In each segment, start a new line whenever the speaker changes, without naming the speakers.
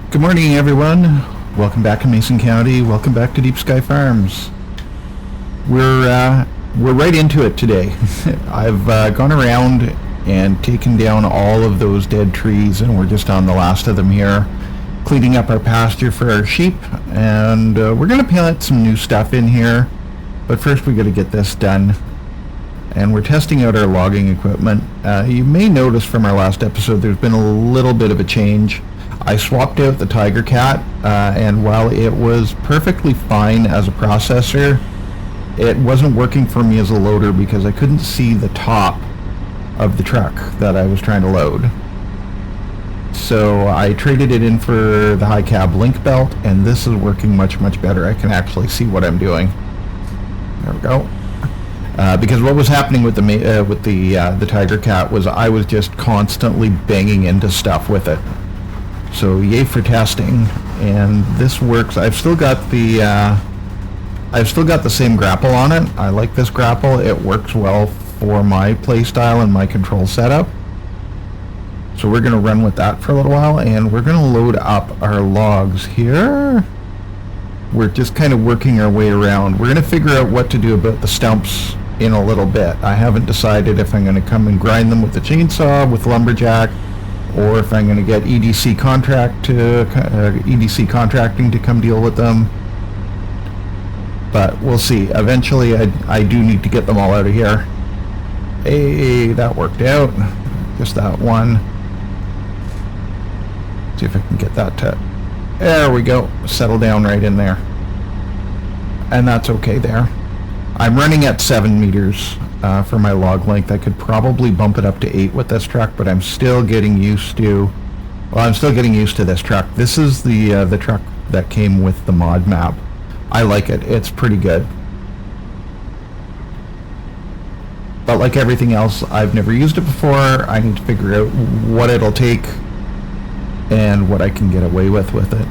Good morning, everyone. Welcome back to Mason County. Welcome back to Deep Sky Farms. We're right into it today. I've gone around and taken down all of those dead trees, and we're just on the last of them here, cleaning up our pasture for our sheep. And we're going to plant some new stuff in here, but first we got to get this done. And we're testing out our logging equipment. You may notice from our last episode there's been a little bit of a change. I swapped out the Tiger Cat, and while it was perfectly fine as a processor, it wasn't working for me as a loader because I couldn't see the top of the truck that I was trying to load. So I traded it in for the high cab link belt, and this is working much better. I can actually see what I'm doing. There we go. Because what was happening with the Tiger Cat was I was just constantly banging into stuff with it. So yay for testing, and this works. I've still got the same grapple on it. I like this grapple. It works well for my playstyle and my control setup. So we're gonna run with that for a little while, and we're gonna load up our logs here. We're just kind of working our way around. We're gonna figure out what to do about the stumps in a little bit. I haven't decided if I'm going to come and grind them with the chainsaw, with lumberjack, or if I'm going to get EDC contracting to come deal with them. But we'll see. Eventually I do need to get them all out of here. Hey, that worked out. Just that one. See if I can get that to... There we go. Settle down right in there. And that's okay there. I'm running at 7 meters for my log length. I could probably bump it up to 8 with this truck, but I'm still getting used to... Well, I'm still getting used to this truck. This is the truck that came with the mod map. I like it. It's pretty good. But like everything else, I've never used it before. I need to figure out what it'll take and what I can get away with it.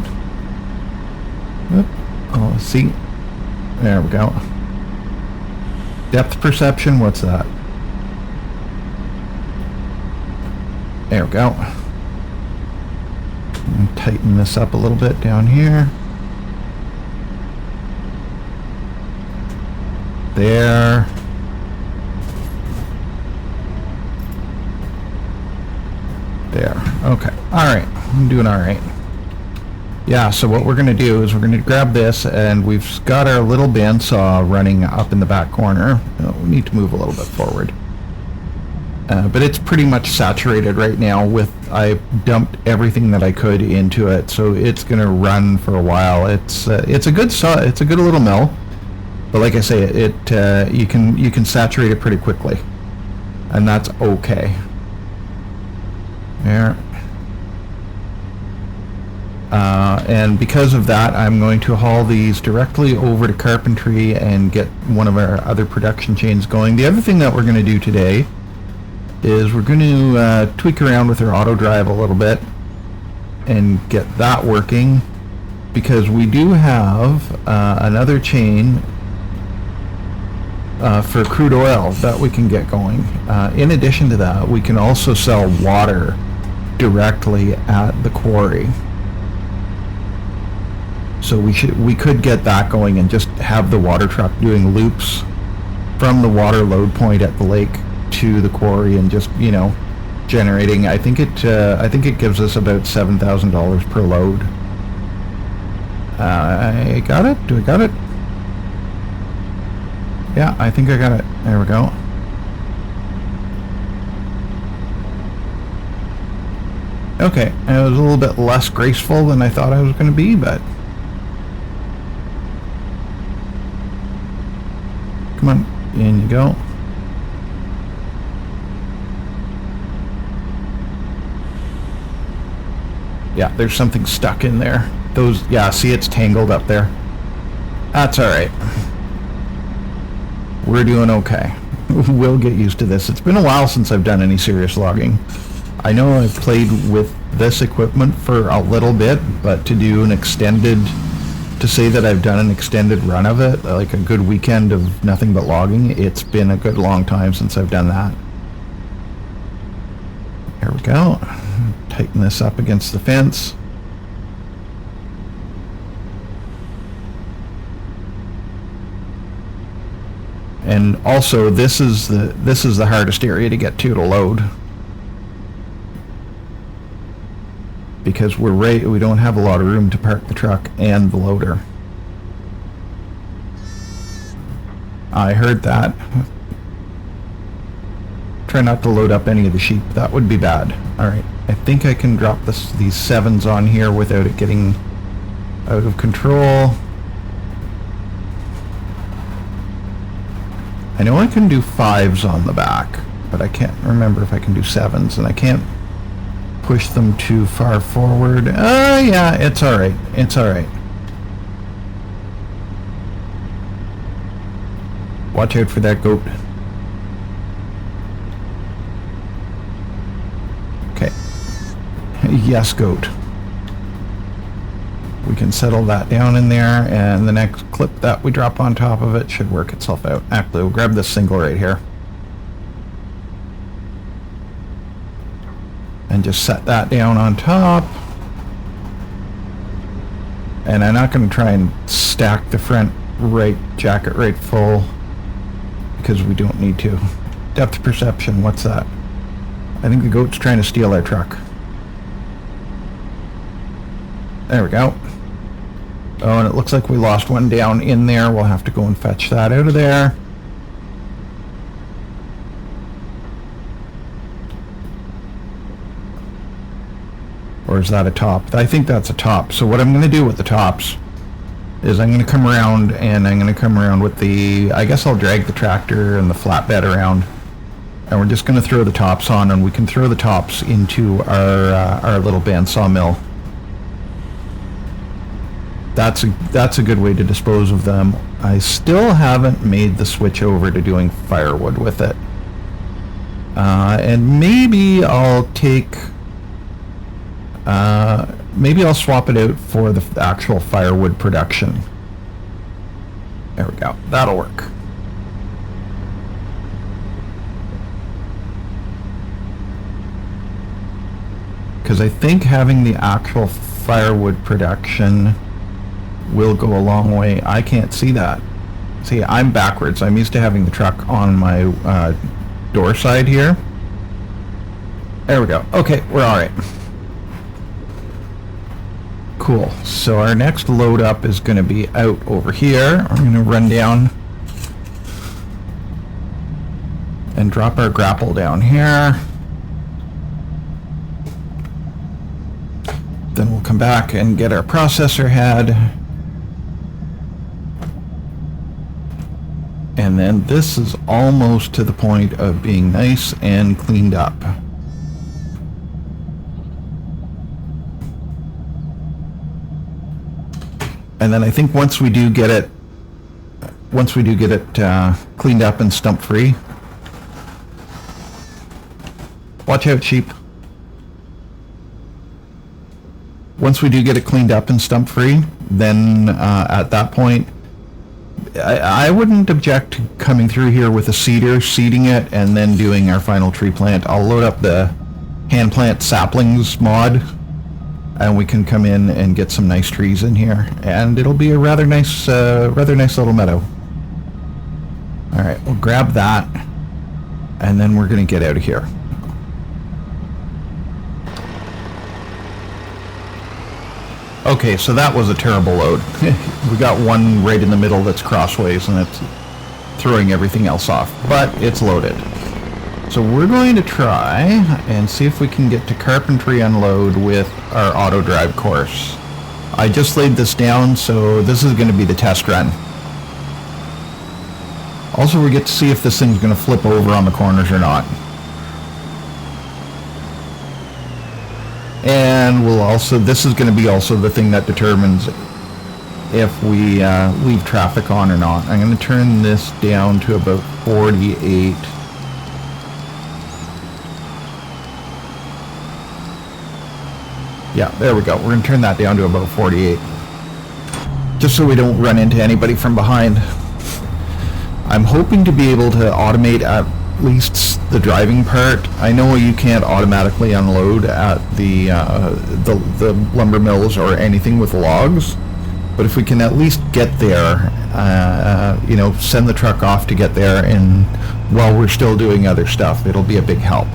Oh, let's see. There we go. Depth perception, what's that? There we go. Tighten this up a little bit down here. There. There. Okay. Alright. I'm doing alright. Yeah, so what we're going to do is we're going to grab this, and we've got our little bandsaw running up in the back corner. Oh, we need to move a little bit forward. But it's pretty much saturated right now with... I dumped everything that I could into it, so it's going to run for a while. It's a good saw. It's a good little mill. But like I say, you can saturate it pretty quickly. And that's okay. There. And because of that, I'm going to haul these directly over to carpentry and get one of our other production chains going. The other thing that we're going to do today is we're going to tweak around with our auto drive a little bit and get that working, because we do have another chain for crude oil that we can get going. In addition to that, we can also sell water directly at the quarry. So we could get that going and just have the water truck doing loops from the water load point at the lake to the quarry, and just, you know, generating. I think it gives us about $7,000 per load. I got it. Do I got it? Yeah, I think I got it. There we go. Okay, it was a little bit less graceful than I thought I was going to be, but... Come on, in you go. Yeah, there's something stuck in there. Yeah, see, it's tangled up there. That's alright. We're doing okay. We'll get used to this. It's been a while since I've done any serious logging. I know I've played with this equipment for a little bit, but to do an extended... To say that I've done an extended run of it, like a good weekend of nothing but logging, it's been a good long time since I've done that. There we go. Tighten this up against the fence. And also, this is the hardest area to get to load, because we don't have a lot of room to park the truck and the loader. I heard that. Try not to load up any of the sheep. That would be bad. All right, I think I can drop these 7s on here without it getting out of control. I know I can do 5s on the back, but I can't remember if I can do 7s, and I can't push them too far forward. Yeah, it's all right. It's all right. Watch out for that goat. Okay. Yes, goat. We can settle that down in there, and the next clip that we drop on top of it should work itself out. Actually, we'll grab this single right here and just set that down on top. And I'm not going to try and stack the front right jacket right full, because we don't need to. Depth perception, what's that? I think the goat's trying to steal our truck. There we go. Oh, and it looks like we lost one down in there. We'll have to go and fetch that out of there. Or is that a top? I think that's a top. So what I'm going to do with the tops is I'm going to come around, and I'm going to come around with the... I guess I'll drag the tractor and the flatbed around. And we're just going to throw the tops on, and we can throw the tops into our little bandsaw mill. That's a good way to dispose of them. I still haven't made the switch over to doing firewood with it. And maybe I'll take... maybe I'll swap it out for the actual firewood production. There we go. That'll work. Because I think having the actual firewood production will go a long way. I can't see that. See, I'm backwards. I'm used to having the truck on my door side here. There we go. Okay, we're all right. Cool. So our next load up is going to be out over here. I'm going to run down and drop our grapple down here. Then we'll come back and get our processor head. And then this is almost to the point of being nice and cleaned up. And then I think once we do get it cleaned up and stump free. Watch out, sheep. Once we do get it cleaned up and stump free, then at that point, I wouldn't object to coming through here with a seeder, seeding it, and then doing our final tree plant. I'll load up the hand plant saplings mod, and we can come in and get some nice trees in here, and it'll be a rather nice little meadow. All right, we'll grab that, and then we're going to get out of here. Okay, so that was a terrible load. We got one right in the middle that's crossways, and it's throwing everything else off, but it's loaded. So we're going to try and see if we can get to carpentry unload with our auto drive course. I just laid this down, so this is going to be the test run. Also, we get to see if this thing's going to flip over on the corners or not. And we'll also, this is going to be also the thing that determines if we leave traffic on or not. I'm going to turn this down to about 48. Yeah, there we go. We're going to turn that down to about 48. Just so we don't run into anybody from behind. I'm hoping to be able to automate at least the driving part. I know you can't automatically unload at the lumber mills or anything with logs, But if we can at least get there, you know, send the truck off to get there, and while we're still doing other stuff, it'll be a big help.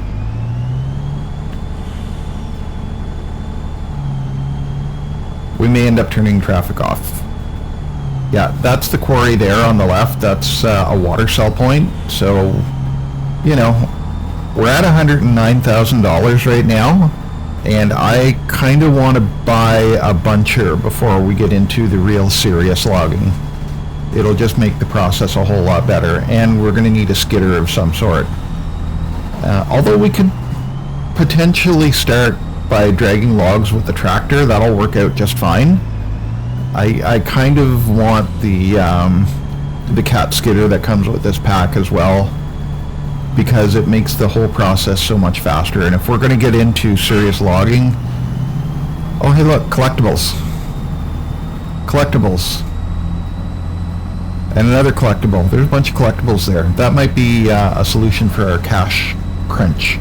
We may end up turning traffic off. Yeah, that's the quarry there on the left. That's a water cell point. So, you know, we're at $109,000 right now. And I kind of want to buy a buncher before we get into the real serious logging. It'll just make the process a whole lot better. And we're going to need a skidder of some sort. Although we could potentially start by dragging logs with the tractor. That'll work out just fine. I kind of want the cat skidder that comes with this pack as well, because it makes the whole process so much faster. And if we're going to get into serious logging... Oh, hey, look, collectibles. Collectibles. And another collectible. There's a bunch of collectibles there. That might be a solution for our cash crunch.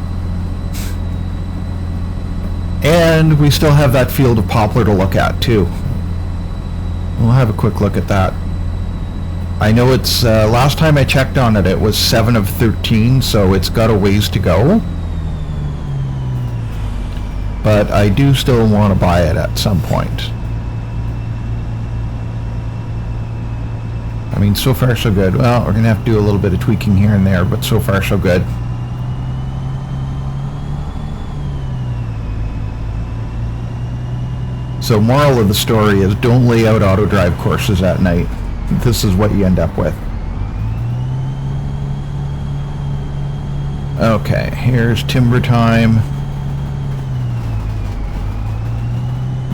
And we still have that field of poplar to look at, too. We'll have a quick look at that. I know it's, last time I checked on it, it was 7 of 13, so it's got a ways to go. But I do still want to buy it at some point. I mean, so far so good. Well, we're going to have to do a little bit of tweaking here and there, but so far so good. So moral of the story is don't lay out auto drive courses at night. This is what you end up with. Okay, here's timber time.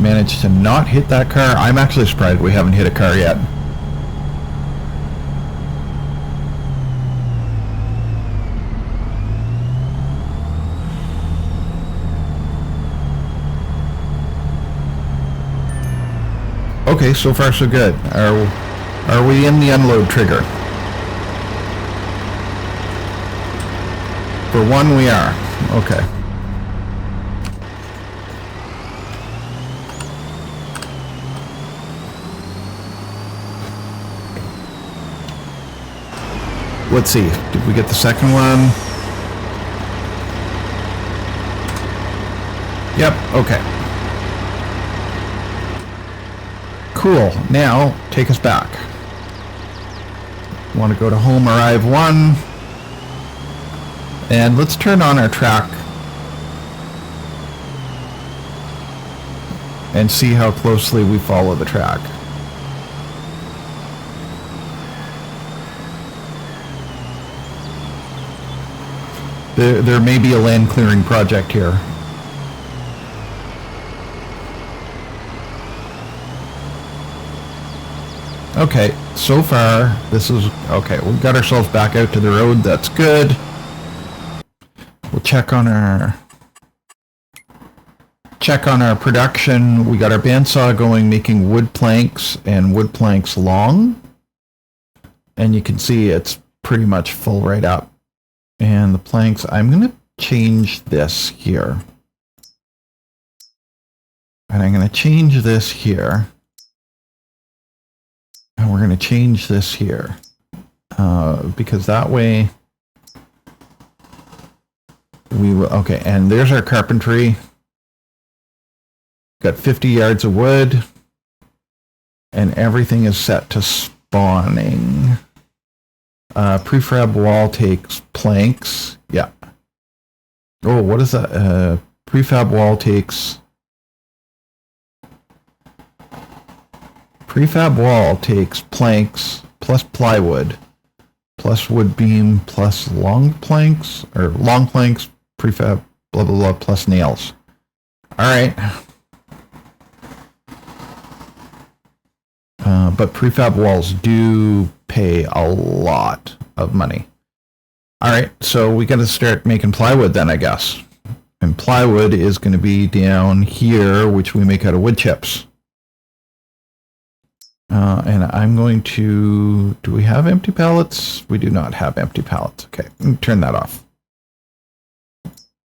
Managed to not hit that car. I'm actually surprised we haven't hit a car yet. Okay, so far so good. Are we in the unload trigger? For one, we are. Okay. Let's see. Did we get the second one? Yep, okay. Cool. Now, take us back. Want to go to home arrive 1. And let's turn on our track and see how closely we follow the track. There may be a land clearing project here. Okay, so far, this is... Okay, we got ourselves back out to the road. That's good. We'll check on our production. We got our bandsaw going, making wood planks and wood planks long. And you can see it's pretty much full right up. And the planks, I'm going to change this here. And I'm going to change this here. And we're going to change this here. Because that way we will... Okay, and there's our carpentry. Got 50 yards of wood. And everything is set to spawning. Prefab wall takes planks. Yeah. Oh, what is that? Prefab wall takes... Prefab wall takes planks plus plywood plus wood beam plus long planks, or long planks, prefab, blah, blah, blah, plus nails. All right. But prefab walls do pay a lot of money. All right, so we got to start making plywood then, I guess. And plywood is going to be down here, which we make out of wood chips. And I'm going to... Do we have empty pallets? We do not have empty pallets. Okay, turn that off.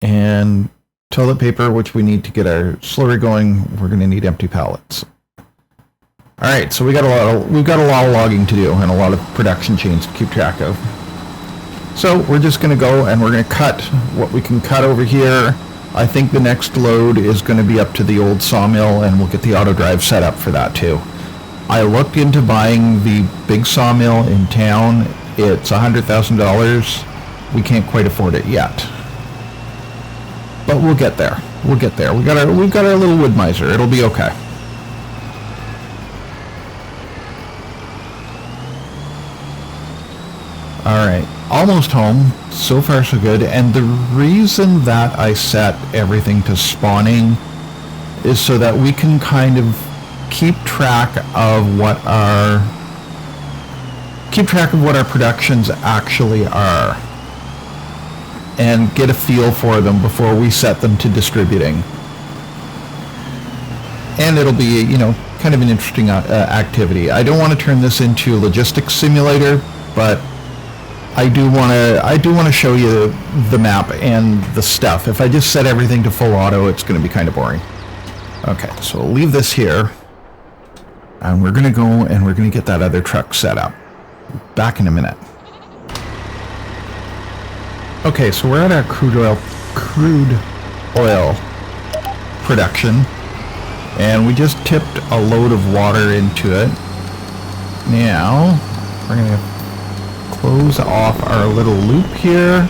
And toilet paper, which we need to get our slurry going, we're going to need empty pallets. All right, so we've got a lot of logging to do and a lot of production chains to keep track of. So we're just going to go and we're going to cut what we can cut over here. I think the next load is going to be up to the old sawmill, and we'll get the auto drive set up for that too. I looked into buying the big sawmill in town. It's $100,000. We can't quite afford it yet, but we'll get there. We'll get there. We've got our little wood miser. It'll be okay. All right, almost home. So far so good. And the reason that I set everything to spawning is so that we can kind of keep track of what our productions actually are and get a feel for them before we set them to distributing. And it'll be, you know, kind of an interesting activity. I don't want to turn this into a logistics simulator, but I do want to show you the map and the stuff. If I just set everything to full auto, it's going to be kind of boring. Okay, so we'll leave this here. And we're going to go and we're going to get that other truck set up. Back in a minute. Okay, so we're at our crude oil production. And we just tipped a load of water into it. Now, we're going to close off our little loop here,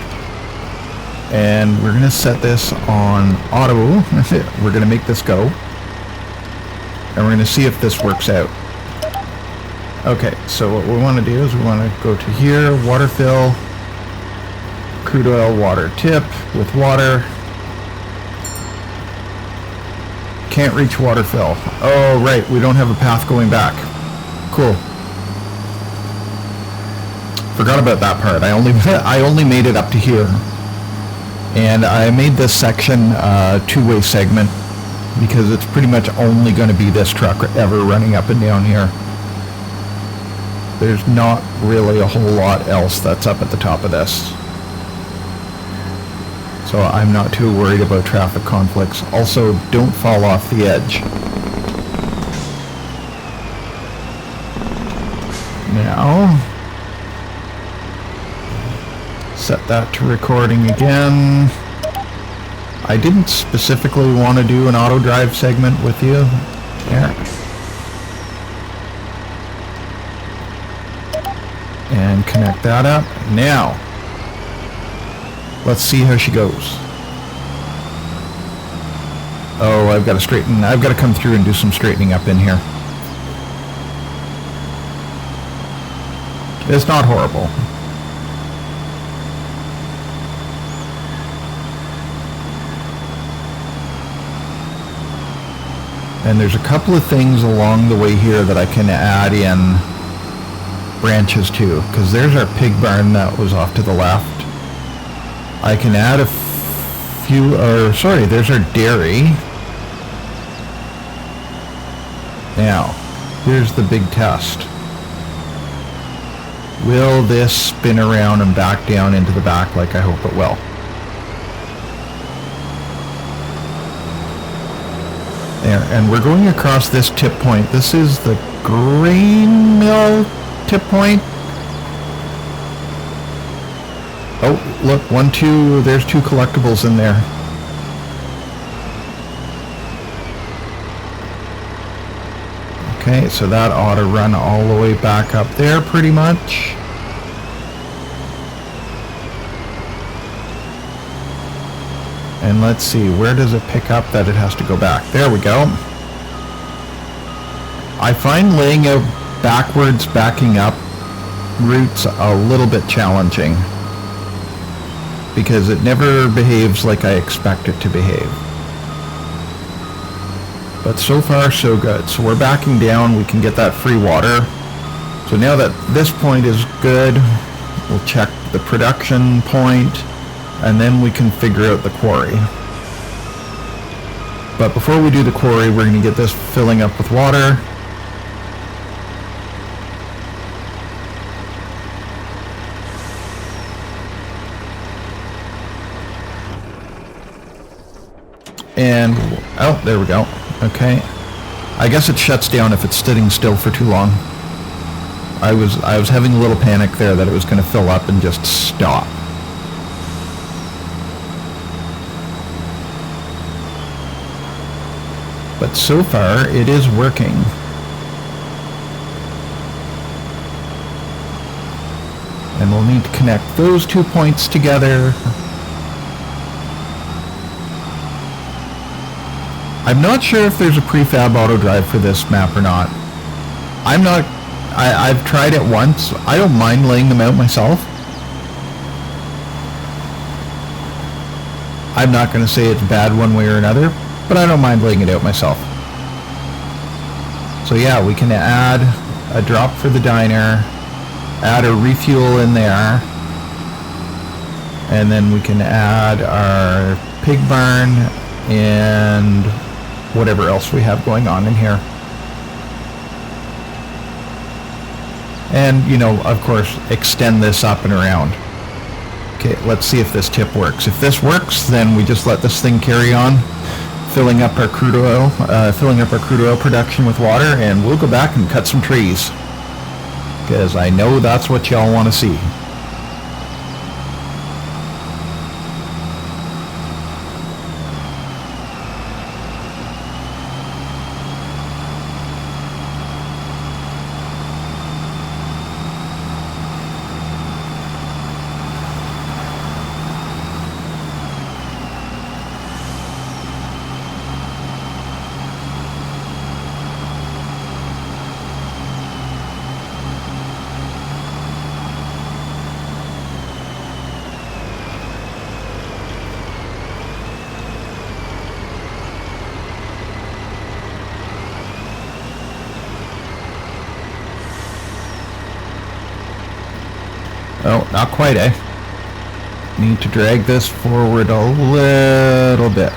and we're going to set this on auto. We're going to make this go, and we're going to see if this works out. Okay, so what we want to do is we want to go to here, water fill, crude oil water tip with water. Can't reach water fill. Oh right, we don't have a path going back. Cool. Forgot about that part. I only made it up to here, and I made this section a two-way segment because it's pretty much only going to be this truck ever running up and down here. There's not really a whole lot else that's up at the top of this, so I'm not too worried about traffic conflicts. Also, don't fall off the edge. Now, set that to recording again. I didn't specifically want to do an auto drive segment with you. There. And connect that up. Now, let's see how she goes. Oh, I've got to come through and do some straightening up in here. It's not horrible. And there's a couple of things along the way here that I can add in branches to, because there's our pig barn that was off to the left. I can add a few, there's our dairy. Now, here's the big test. Will this spin around and back down into the back like I hope it will? There, and we're going across this tip point. This is the grain mill tip point. Oh, look, there's two collectibles in there. Okay, so that ought to run all the way back up there pretty much. And let's see, where does it pick up that it has to go back? There we go. I find laying out backwards backing up routes a little bit challenging because it never behaves like I expect it to behave. But so far so good. So we're backing down, we can get that free water. So now that this point is good, we'll check the production point, and then we can figure out the quarry. But before we do the quarry, we're going to get this filling up with water. And, oh, there we go. Okay. I guess it shuts down if it's sitting still for too long. I was having a little panic there that it was going to fill up and just stop. But so far, it is working. And we'll need to connect those 2 points together. I'm not sure if there's a prefab auto drive for this map or not. I've tried it once. I don't mind laying them out myself. I'm not going to say it's bad one way or another, but I don't mind laying it out myself. So yeah, we can add a drop for the diner, add a refuel in there, and then we can add our pig barn and whatever else we have going on in here. And, you know, of course, extend this up and around. Okay, let's see if this tip works. If this works, then we just let this thing carry on, filling up our crude oil production with water, and we'll go back and cut some trees. Because I know that's what y'all want to see. Oh, not quite, eh? Need to drag this forward a little bit.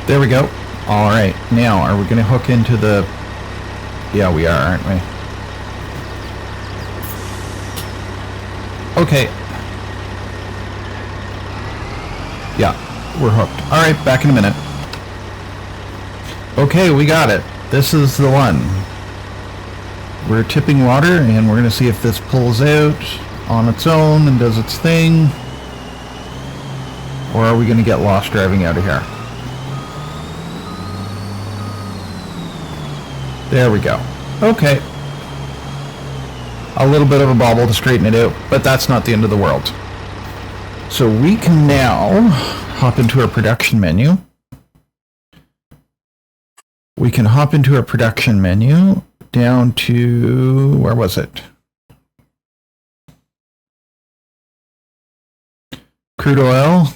There we go. All right. Now, are we going to hook into the... Yeah, we are, aren't we? Okay. Yeah, we're hooked. All right, back in a minute. Okay, we got it. This is the one. We're tipping water, and we're going to see if this pulls out on its own and does its thing. Or are we going to get lost driving out of here? There we go. Okay. A little bit of a bobble to straighten it out, but that's not the end of the world. So we can now hop into our production menu. We can hop into our production menu down to, where was it? Crude oil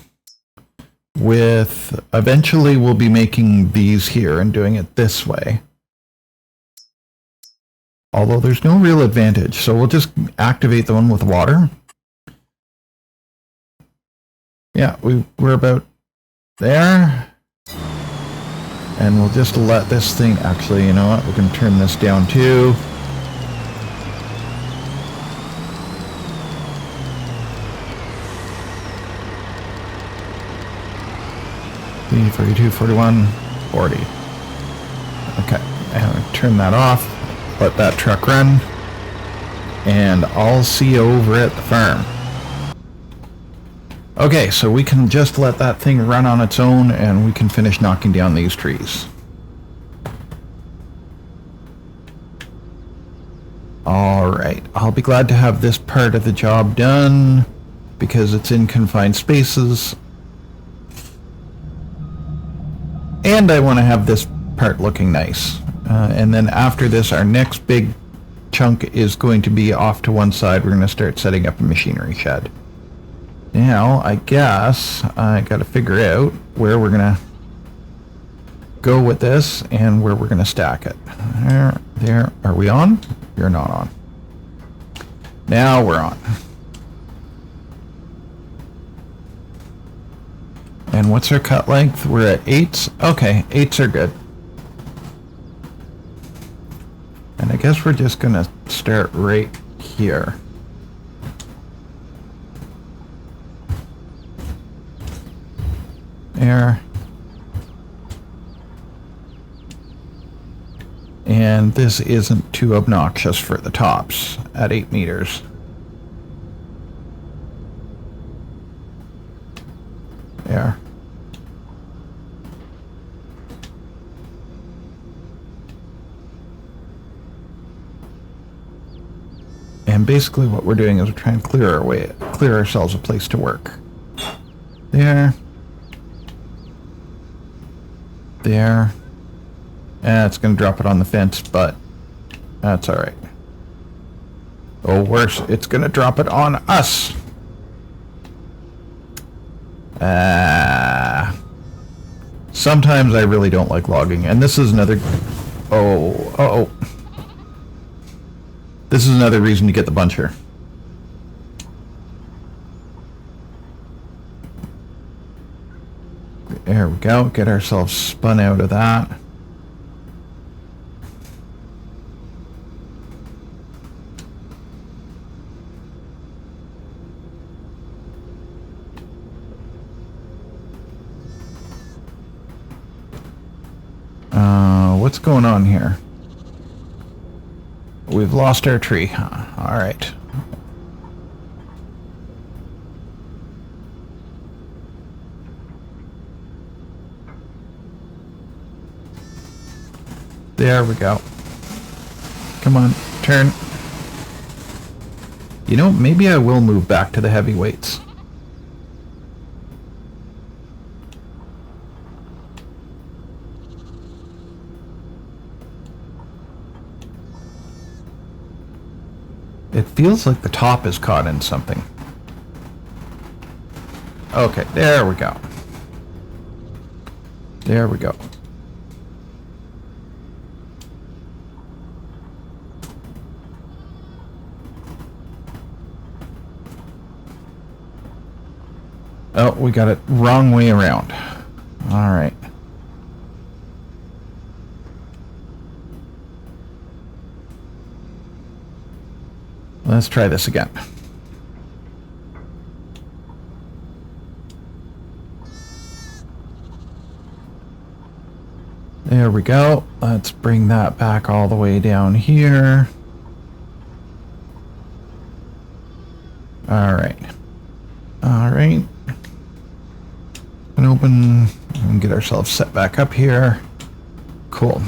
with, eventually we'll be making these here and doing it this way. Although there's no real advantage, so we'll just activate the one with water. Yeah, we're about there. And we'll just let this thing, actually, you know what, we can turn this down too. The 42, 41, 40. Okay, and turn that off. Let that truck run, and I'll see you over at the farm. Okay, so we can just let that thing run on its own, and we can finish knocking down these trees. Alright, I'll be glad to have this part of the job done, because it's in confined spaces. And I want to have this part looking nice. And then after this, our next big chunk is going to be off to one side. We're going to start setting up a machinery shed. Now, I guess I got to figure out where we're going to go with this and where we're going to stack it. There. Are we on? You're not on. Now we're on. And what's our cut length? We're at 8s. Okay, 8s are good. And I guess we're just gonna start right here. There. And this isn't too obnoxious for the tops at 8 meters. There. And basically what we're doing is we're trying to clear ourselves a place to work. There. There. And it's going to drop it on the fence, but that's alright. Or worse, it's going to drop it on us. Sometimes I really don't like logging, and this is another... Oh. This is another reason to get the buncher. There we go. Get ourselves spun out of that. What's going on here? We've lost our tree. All right. There we go. Come on, turn. You know, maybe I will move back to the heavyweights. It feels like the top is caught in something. Okay, there we go. There we go. Oh, we got it wrong way around. All right. Let's try this again. There we go. Let's bring that back all the way down here. All right. All right. And open and get ourselves set back up here. Cool.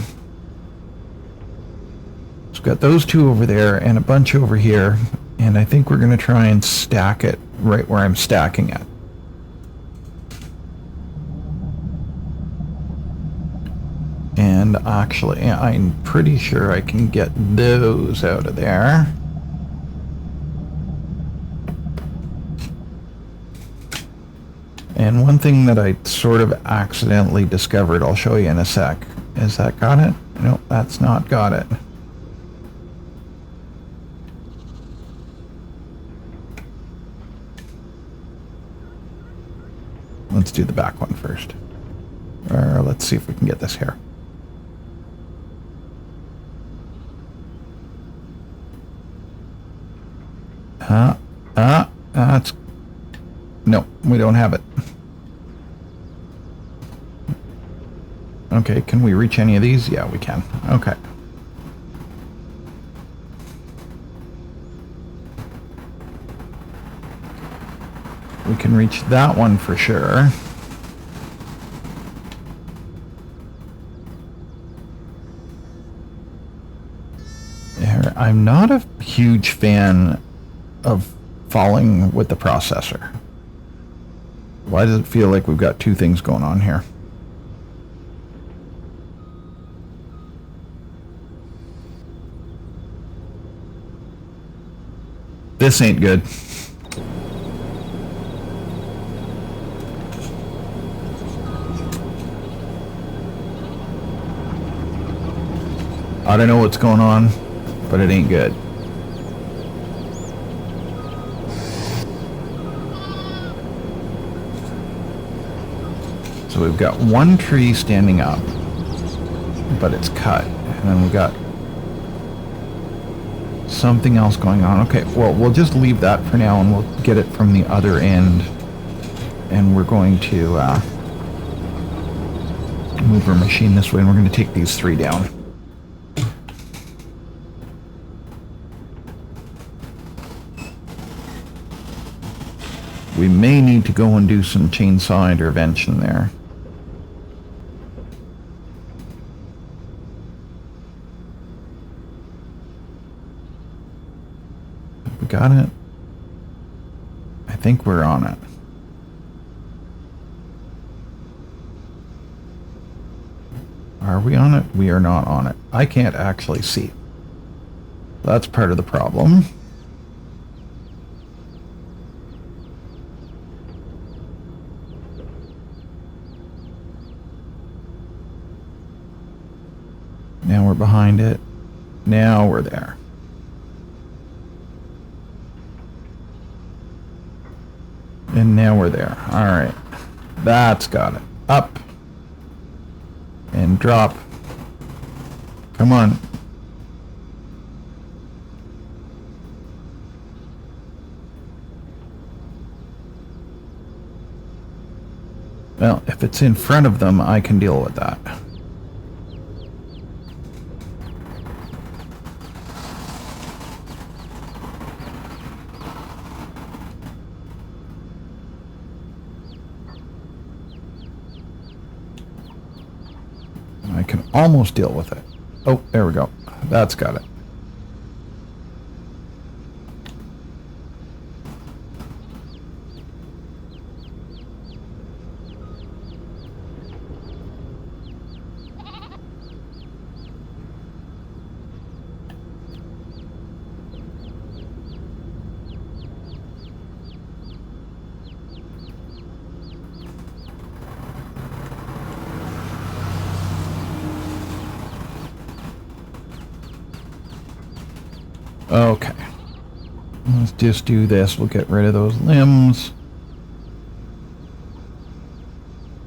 So we've got those two over there and a bunch over here. And I think we're going to try and stack it right where I'm stacking it. And actually, I'm pretty sure I can get those out of there. And one thing that I sort of accidentally discovered, I'll show you in a sec. Is that got it? Nope, that's not got it. Let's do the back one first. Or let's see if we can get this here. That's... No, we don't have it. Okay, can we reach any of these? Yeah, we can. Okay. We can reach that one for sure. I'm not a huge fan of falling with the processor. Why does it feel like we've got two things going on here? This ain't good. I don't know what's going on, but it ain't good. So we've got one tree standing up, but it's cut. And then we've got something else going on. Okay, well, we'll just leave that for now, and we'll get it from the other end. And we're going to move our machine this way, and we're going to take these 3 down. We may need to go and do some chainsaw intervention there. We got it. I think we're on it. Are we on it? We are not on it. I can't actually see. That's part of the problem. Now we're behind it. Now we're there. And now we're there. All right. That's got it. Up. And drop. Come on. Well, if it's in front of them, I can deal with that. I can almost deal with it. Oh, there we go. That's got it. Okay. Let's just do this. We'll get rid of those limbs.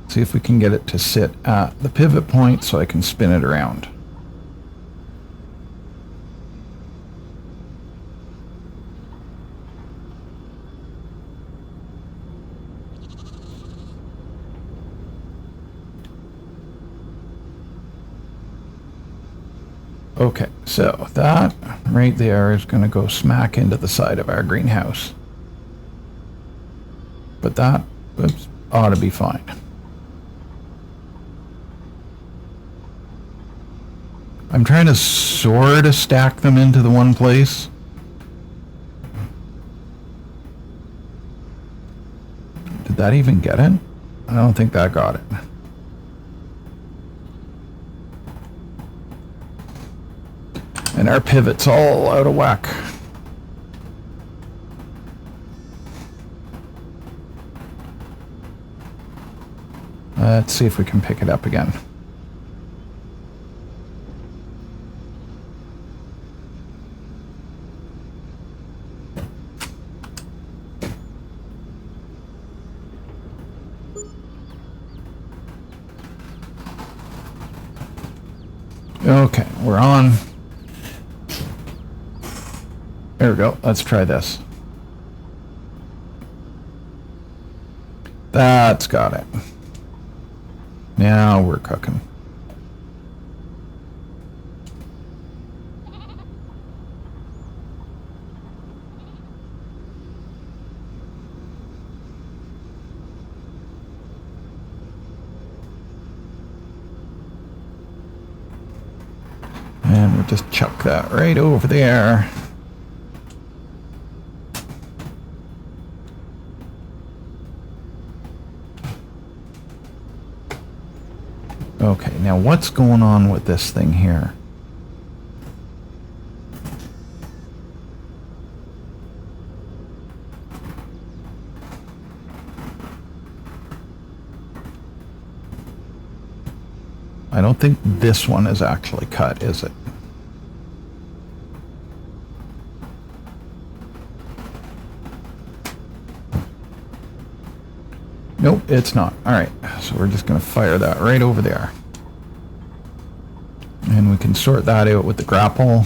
See if we can get it to sit at the pivot point so I can spin it around. Okay, so that right there is going to go smack into the side of our greenhouse. But that ought to be fine. I'm trying to sort of stack them into the one place. Did that even get it? I don't think that got it. And our pivot's all out of whack. Let's see if we can pick it up again. Okay, we're on. There we go. Let's try this. That's got it. Now we're cooking. And we'll just chuck that right over there. Okay, now what's going on with this thing here? I don't think this one is actually cut, is it? Nope, it's not. Alright, so we're just going to fire that right over there. And we can sort that out with the grapple.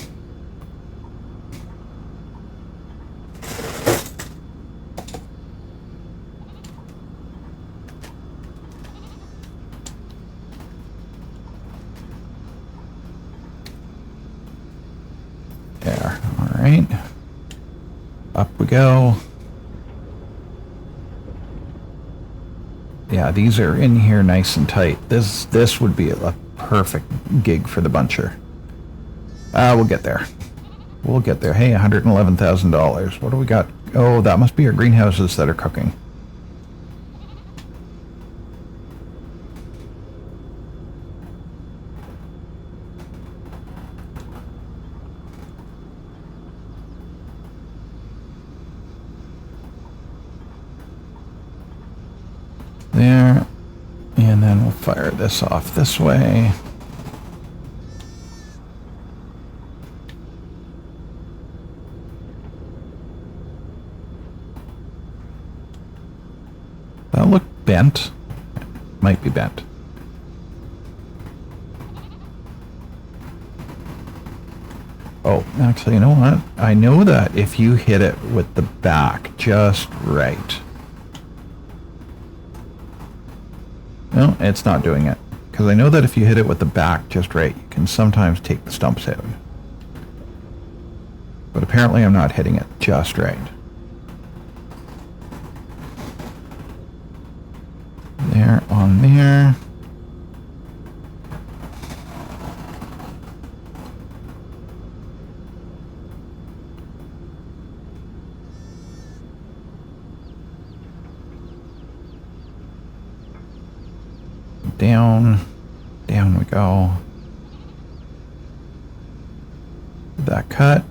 There, alright. Up we go. Yeah, these are in here nice and tight. This would be a perfect gig for the buncher. We'll get there. We'll get there. Hey, $111,000. What do we got? Oh, that must be our greenhouses that are cooking. There. And then we'll fire this off this way. That looked bent. Might be bent. Oh, actually, you know what? I know that if you hit it with the back just right. No, it's not doing it. Because I know that if you hit it with the back just right, you can sometimes take the stumps out. But apparently I'm not hitting it just right. There, on there. Down. Down we go. That cut.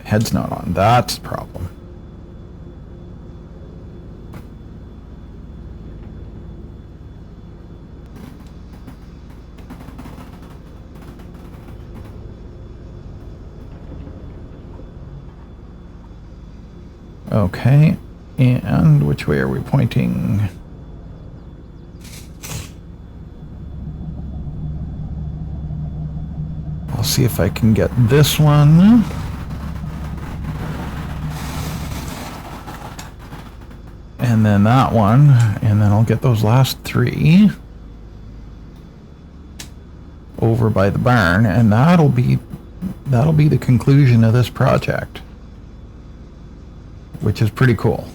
Head's not on. That's the problem. Okay. And which way are we pointing? I'll see if I can get this one. And then that one. And then I'll get those last three over by the barn. And that'll be the conclusion of this project, which is pretty cool.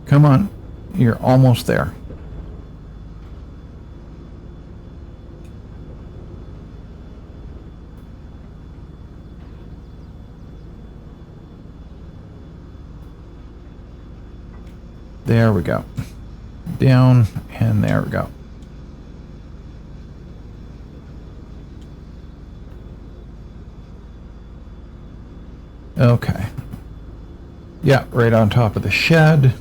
Come on, you're almost there. There we go. Down, and there we go. Okay. Yeah, right on top of the shed.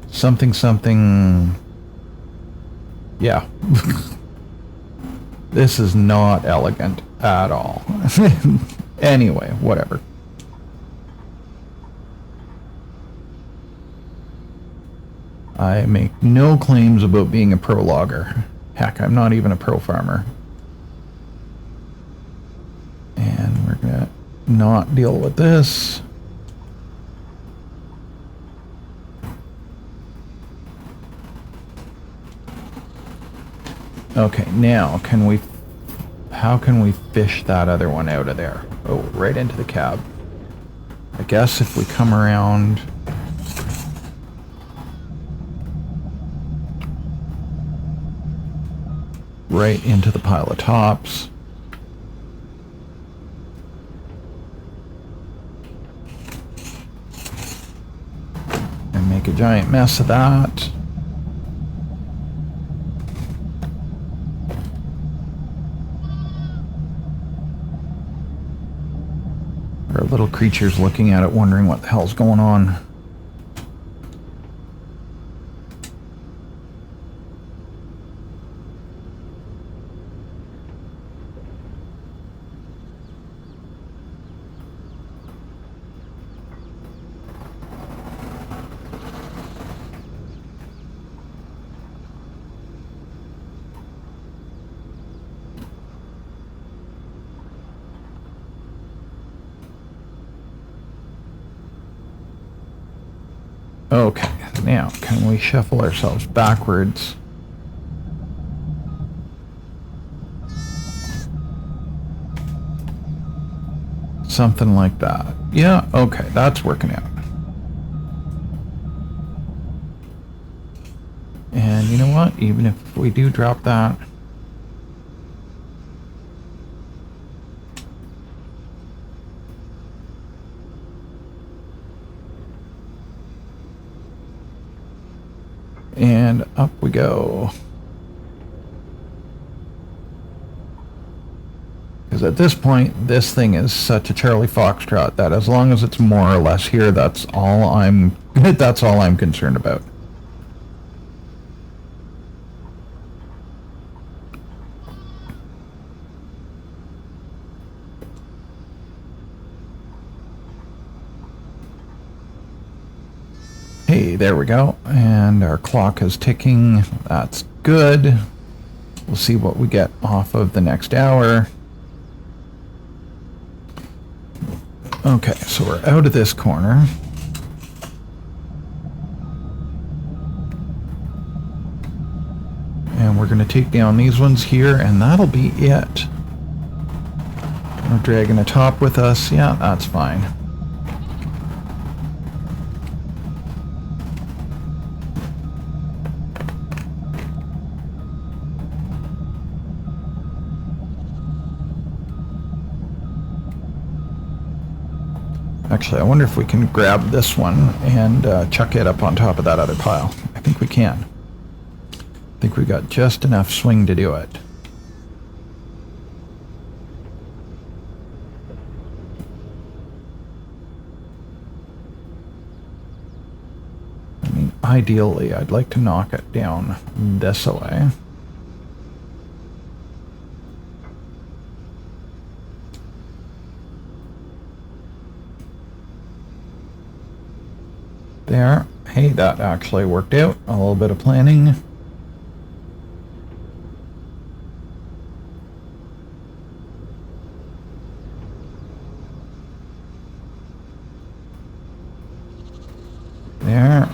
Something, something. Yeah. This is not elegant at all. Anyway, whatever. I make no claims about being a pro logger. Heck, I'm not even a pro farmer. And we're gonna not deal with this. Okay, now how can we fish that other one out of there? Oh, right into the cab. I guess if we come around right into the pile of tops. And make a giant mess of that. Our little creature's looking at it, wondering what the hell's going on. Okay, now can we shuffle ourselves backwards? Something like that. Yeah, okay, that's working out. And you know what? Even if we do drop that, and up we go. Because at this point, this thing is such a Charlie Foxtrot that as long as it's more or less here, that's all I'm concerned about. Hey, there we go. And our clock is ticking. That's good. We'll see what we get off of the next hour. Okay, so we're out of this corner. And we're going to take down these ones here, and that'll be it. We're dragging a top with us. Yeah, that's fine. Actually, I wonder if we can grab this one and chuck it up on top of that other pile. I think we can. I think we got just enough swing to do it. I mean, ideally, I'd like to knock it down this way. There. Hey, that actually worked out. A little bit of planning. There.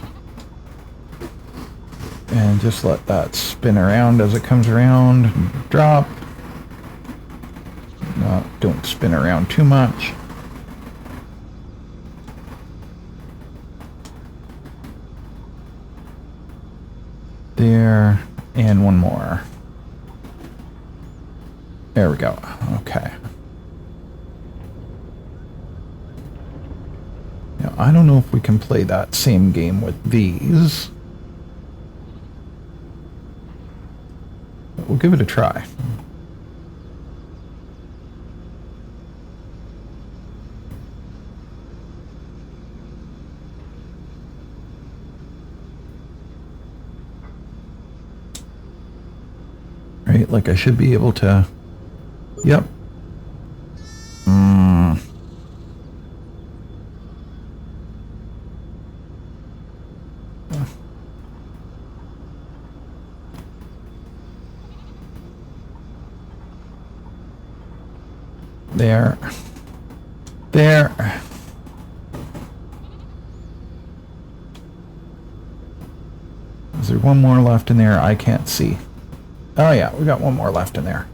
And just let that spin around as it comes around. Drop. No, don't spin around too much. There, and one more. There we go. Okay. Now, I don't know if we can play that same game with these, but we'll give it a try. Right, like I should be able to... Yep. There. There. Is there one more left in there? I can't see. Oh yeah, we got one more left in there.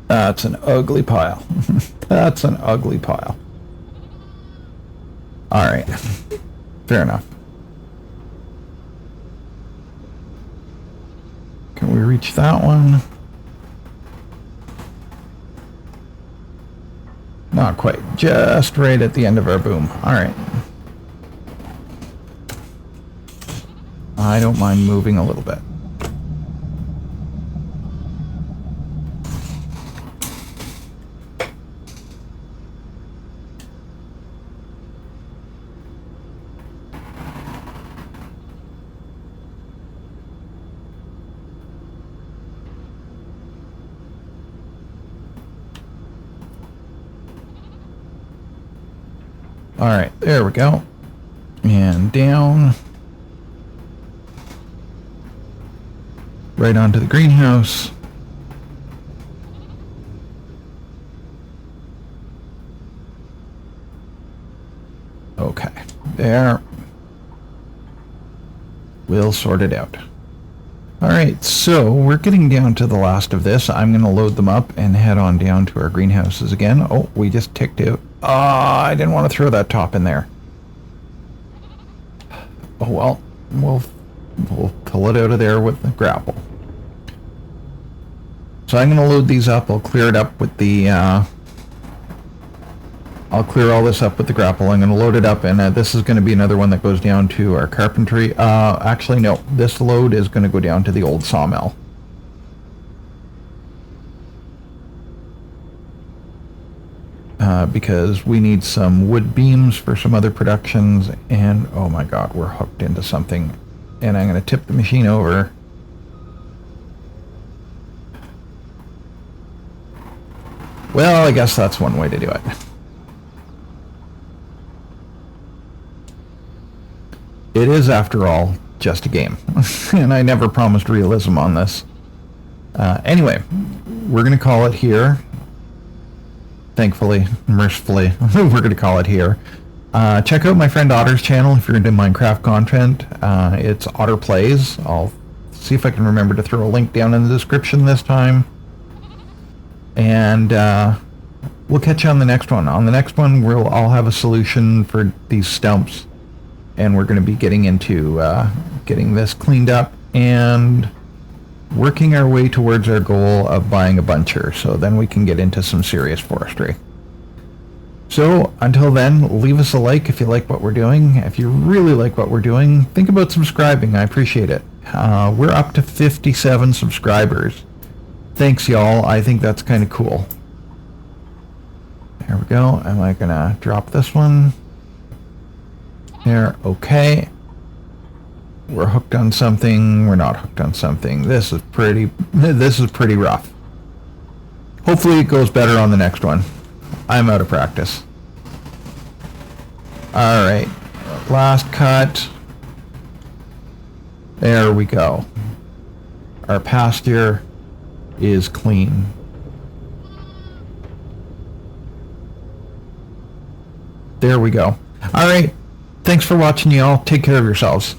That's an ugly pile. That's an ugly pile. Alright. Fair enough. Can we reach that one? Not quite. Just right at the end of our boom. Alright. I don't mind moving a little bit. All right, there we go. And down. Right onto the greenhouse. There. We'll sort it out. Alright, so we're getting down to the last of this. I'm going to load them up and head on down to our greenhouses again. Oh, we just ticked out. I didn't want to throw that top in there. Oh well, we'll pull it out of there with the grapple. So I'm going to load these up. I'll clear it up with the... I'll clear all this up with the grapple. I'm going to load it up, and this is going to be another one that goes down to our carpentry. Actually, no. This load is going to go down to the old sawmill. Because we need some wood beams for some other productions, and oh my god, we're hooked into something. And I'm going to tip the machine over. Well, I guess that's one way to do it. It is, after all, just a game. And I never promised realism on this. Anyway, we're going to call it here. Thankfully, mercifully, we're going to call it here. Check out my friend Otter's channel if you're into Minecraft content. It's Otter Plays. I'll see if I can remember to throw a link down in the description this time. And we'll catch you on the next one. On the next one, I'll have a solution for these stumps. And we're going to be getting into getting this cleaned up and working our way towards our goal of buying a buncher. So then we can get into some serious forestry. So until then, leave us a like if you like what we're doing. If you really like what we're doing, think about subscribing. I appreciate it. We're up to 57 subscribers. Thanks, y'all. I think that's kind of cool. There we go. Am I going to drop this one? There, okay. We're hooked on something. We're not hooked on something. This is pretty rough. Hopefully it goes better on the next one. I'm out of practice. Alright. Last cut. There we go. Our pasture is clean. There we go. Alright. Thanks for watching, y'all. Take care of yourselves.